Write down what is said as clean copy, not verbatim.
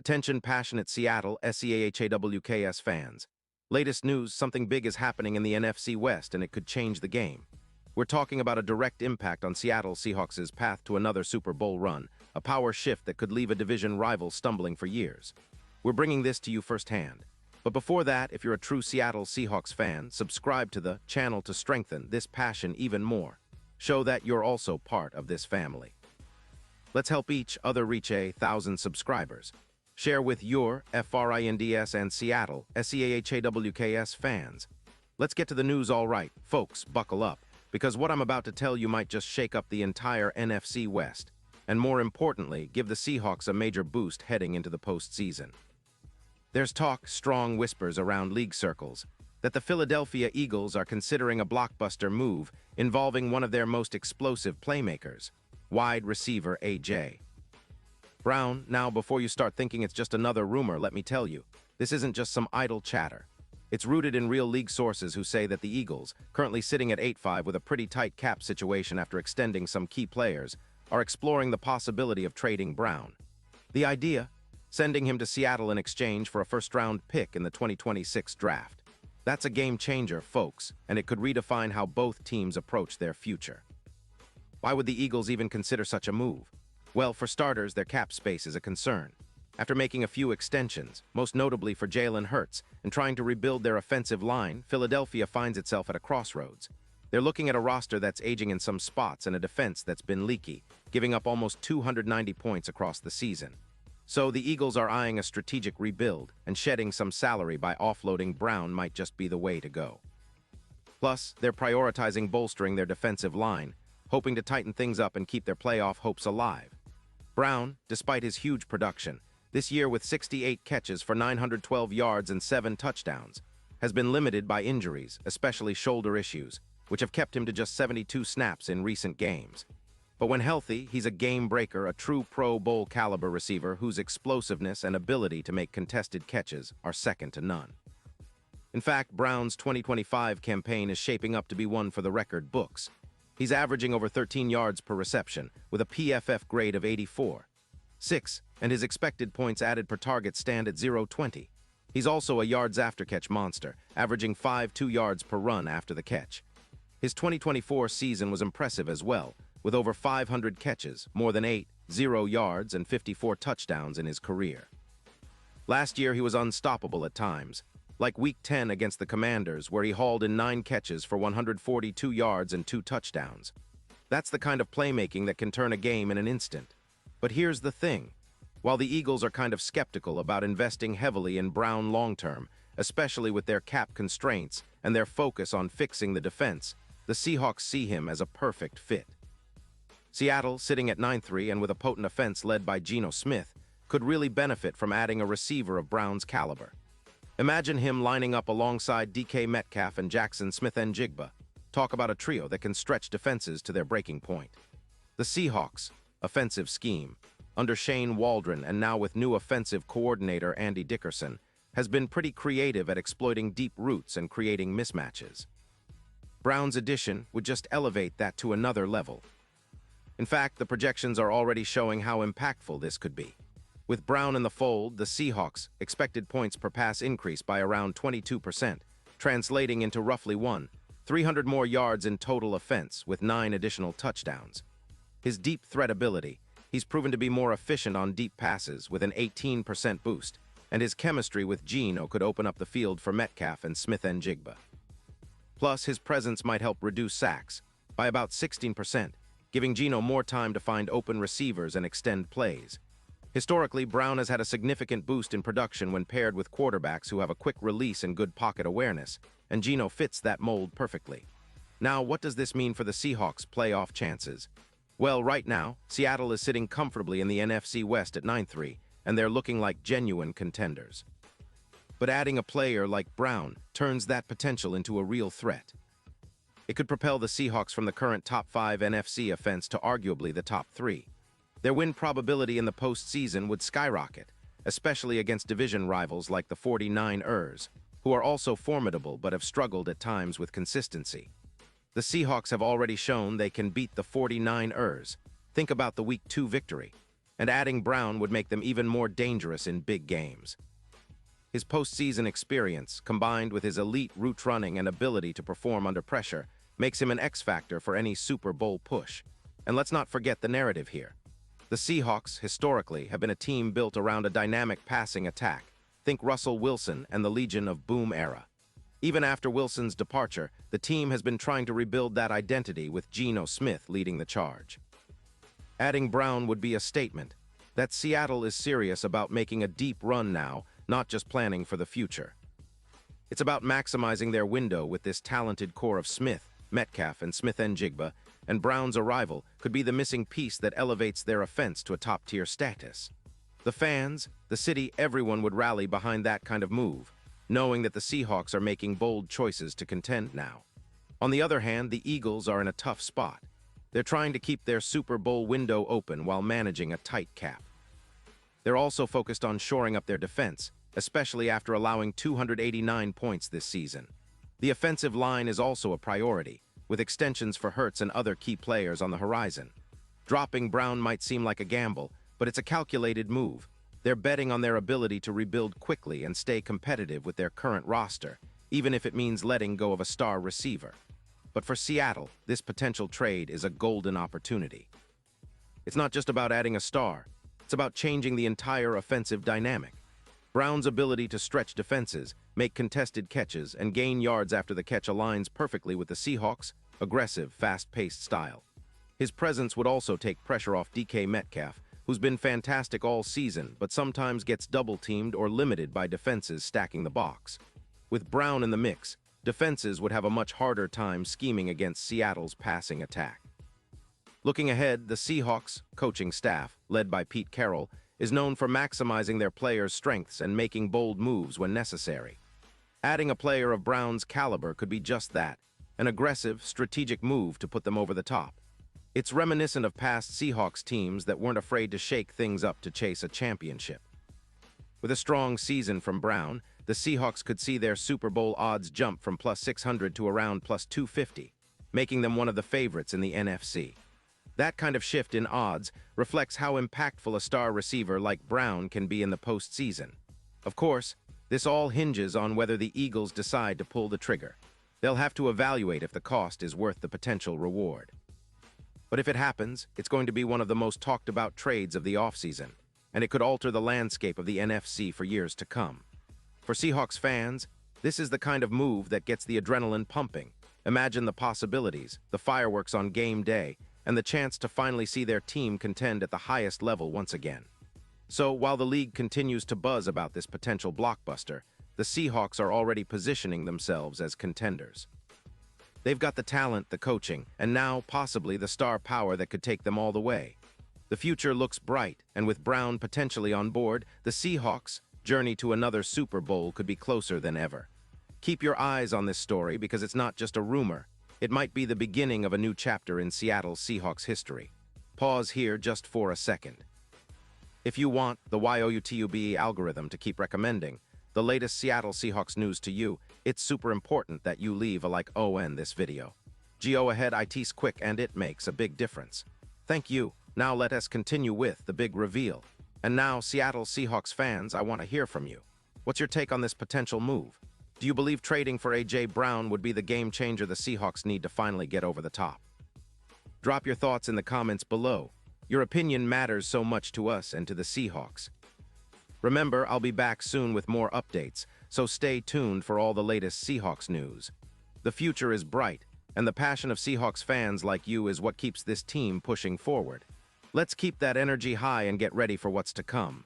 Attention passionate Seattle Seahawks fans. Latest news, something big is happening in the NFC West and it could change the game. We're talking about a direct impact on Seattle Seahawks' path to another Super Bowl run, a power shift that could leave a division rival stumbling for years. We're bringing this to you firsthand. But before that, if you're a true Seattle Seahawks fan, subscribe to the channel to strengthen this passion even more. Show that you're also part of this family. Let's help each other reach 1,000 subscribers. Share with your FRINDS and Seattle SEAHAWKS fans. Let's get to the news. All right, folks, buckle up, because what I'm about to tell you might just shake up the entire NFC West, and more importantly, give the Seahawks a major boost heading into the postseason. There's strong whispers around league circles, that the Philadelphia Eagles are considering a blockbuster move involving one of their most explosive playmakers, wide receiver A.J. Brown. Now, before you start thinking it's just another rumor, let me tell you, this isn't just some idle chatter. It's rooted in real league sources who say that the Eagles, currently sitting at 8-5 with a pretty tight cap situation after extending some key players, are exploring the possibility of trading Brown. The idea? Sending him to Seattle in exchange for a first-round pick in the 2026 draft. That's a game-changer, folks, and it could redefine how both teams approach their future. Why would the Eagles even consider such a move? Well, for starters, their cap space is a concern. After making a few extensions, most notably for Jalen Hurts, and trying to rebuild their offensive line, Philadelphia finds itself at a crossroads. They're looking at a roster that's aging in some spots and a defense that's been leaky, giving up almost 290 points across the season. So the Eagles are eyeing a strategic rebuild, and shedding some salary by offloading Brown might just be the way to go. Plus, they're prioritizing bolstering their defensive line, hoping to tighten things up and keep their playoff hopes alive. Brown, despite his huge production, this year with 68 catches for 912 yards and 7 touchdowns, has been limited by injuries, especially shoulder issues, which have kept him to just 72 snaps in recent games. But when healthy, he's a game breaker, a true Pro Bowl caliber receiver whose explosiveness and ability to make contested catches are second to none. In fact, Brown's 2025 campaign is shaping up to be one for the record books. He's averaging over 13 yards per reception, with a PFF grade of 84.6, and his expected points added per target stand at 0.20. He's also a yards after catch monster, averaging 5.2 yards per run after the catch. His 2024 season was impressive as well, with over 500 catches, more than 80 yards, and 54 touchdowns in his career. Last year, he was unstoppable at times, like Week 10 against the Commanders, where he hauled in 9 catches for 142 yards and 2 touchdowns. That's the kind of playmaking that can turn a game in an instant. But here's the thing. While the Eagles are kind of skeptical about investing heavily in Brown long-term, especially with their cap constraints and their focus on fixing the defense, the Seahawks see him as a perfect fit. Seattle, sitting at 9-3 and with a potent offense led by Geno Smith, could really benefit from adding a receiver of Brown's caliber. Imagine him lining up alongside DK Metcalf and Jackson Smith-Njigba. Talk about a trio that can stretch defenses to their breaking point. The Seahawks' offensive scheme, under Shane Waldron and now with new offensive coordinator Andy Dickerson, has been pretty creative at exploiting deep routes and creating mismatches. Brown's addition would just elevate that to another level. In fact, the projections are already showing how impactful this could be. With Brown in the fold, the Seahawks' expected points per pass increase by around 22%, translating into roughly 300 more yards in total offense with 9 additional touchdowns. His deep threat ability, he's proven to be more efficient on deep passes with an 18% boost, and his chemistry with Geno could open up the field for Metcalf and Smith-Njigba. Plus, his presence might help reduce sacks by about 16%, giving Geno more time to find open receivers and extend plays. Historically, Brown has had a significant boost in production when paired with quarterbacks who have a quick release and good pocket awareness, and Geno fits that mold perfectly. Now, what does this mean for the Seahawks' playoff chances? Well, right now, Seattle is sitting comfortably in the NFC West at 9-3, and they're looking like genuine contenders. But adding a player like Brown turns that potential into a real threat. It could propel the Seahawks from the current top 5 NFC offense to arguably the top 3. Their win probability in the postseason would skyrocket, especially against division rivals like the 49ers, who are also formidable but have struggled at times with consistency. The Seahawks have already shown they can beat the 49ers. Think about the Week 2 victory. and adding Brown would make them even more dangerous in big games. His postseason experience, combined with his elite route running and ability to perform under pressure, makes him an X-factor for any Super Bowl push. And let's not forget the narrative here. The Seahawks, historically, have been a team built around a dynamic passing attack. Think Russell Wilson and the Legion of Boom era. Even after Wilson's departure, the team has been trying to rebuild that identity with Geno Smith leading the charge. Adding Brown would be a statement that Seattle is serious about making a deep run now, not just planning for the future. It's about maximizing their window with this talented core of Smith, Metcalf, and Smith-Njigba, and Brown's arrival could be the missing piece that elevates their offense to a top-tier status. The fans, the city, everyone would rally behind that kind of move, knowing that the Seahawks are making bold choices to contend now. On the other hand, the Eagles are in a tough spot. They're trying to keep their Super Bowl window open while managing a tight cap. They're also focused on shoring up their defense, especially after allowing 289 points this season. The offensive line is also a priority, with extensions for Hurts and other key players on the horizon. Dropping Brown might seem like a gamble, but it's a calculated move. They're betting on their ability to rebuild quickly and stay competitive with their current roster, even if it means letting go of a star receiver. But for Seattle, this potential trade is a golden opportunity. It's not just about adding a star, it's about changing the entire offensive dynamic. Brown's ability to stretch defenses, make contested catches, and gain yards after the catch aligns perfectly with the Seahawks' aggressive, fast-paced style. His presence would also take pressure off DK Metcalf, who's been fantastic all season but sometimes gets double-teamed or limited by defenses stacking the box. With Brown in the mix, defenses would have a much harder time scheming against Seattle's passing attack. Looking ahead, the Seahawks coaching staff, led by Pete Carroll, is known for maximizing their players' strengths and making bold moves when necessary. Adding a player of Brown's caliber could be just that, an aggressive, strategic move to put them over the top. It's reminiscent of past Seahawks teams that weren't afraid to shake things up to chase a championship. With a strong season from Brown, the Seahawks could see their Super Bowl odds jump from +600 to around +250, making them one of the favorites in the NFC. That kind of shift in odds reflects how impactful a star receiver like Brown can be in the postseason. Of course, this all hinges on whether the Eagles decide to pull the trigger. They'll have to evaluate if the cost is worth the potential reward. But if it happens, it's going to be one of the most talked about trades of the offseason, and it could alter the landscape of the NFC for years to come. For Seahawks fans, this is the kind of move that gets the adrenaline pumping. Imagine the possibilities, the fireworks on game day, and the chance to finally see their team contend at the highest level once again. So, while the league continues to buzz about this potential blockbuster, the Seahawks are already positioning themselves as contenders. They've got the talent, the coaching, and now possibly the star power that could take them all the way. The future looks bright, and with Brown potentially on board, the Seahawks' journey to another Super Bowl could be closer than ever. Keep your eyes on this story because it's not just a rumor. It might be the beginning of a new chapter in Seattle Seahawks history. Pause here just for a second. If you want the YOUTUBE algorithm to keep recommending the latest Seattle Seahawks news to you, it's super important that you leave a like on this video. Go ahead, it's quick and it makes a big difference. Thank you. Now let us continue with the big reveal. And now, Seattle Seahawks fans, I want to hear from you. What's your take on this potential move? Do you believe trading for A.J. Brown would be the game changer the Seahawks need to finally get over the top? Drop your thoughts in the comments below. Your opinion matters so much to us and to the Seahawks. Remember, I'll be back soon with more updates, so stay tuned for all the latest Seahawks news. The future is bright, and the passion of Seahawks fans like you is what keeps this team pushing forward. Let's keep that energy high and get ready for what's to come.